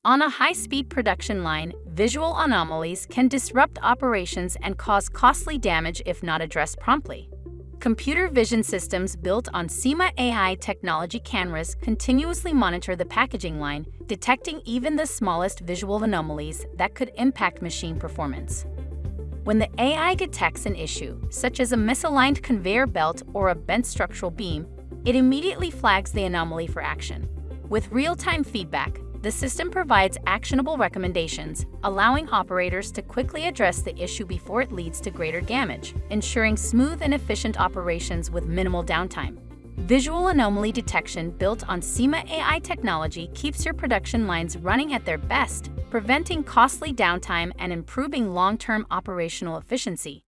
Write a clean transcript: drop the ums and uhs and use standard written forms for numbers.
On a high-speed production line, visual anomalies can disrupt operations and cause costly damage if not addressed promptly. Computer vision systems built on SiMa.ai technology cameras continuously monitor the packaging line, detecting even the smallest visual anomalies that could impact machine performance. When the AI detects an issue, such as a misaligned conveyor belt or a bent structural beam, it immediately flags the anomaly for action. With real-time feedback, the system provides actionable recommendations, allowing operators to quickly address the issue before it leads to greater damage, ensuring smooth and efficient operations with minimal downtime. Visual anomaly detection built on SiMa.ai technology keeps your production lines running at their best, preventing costly downtime and improving long-term operational efficiency.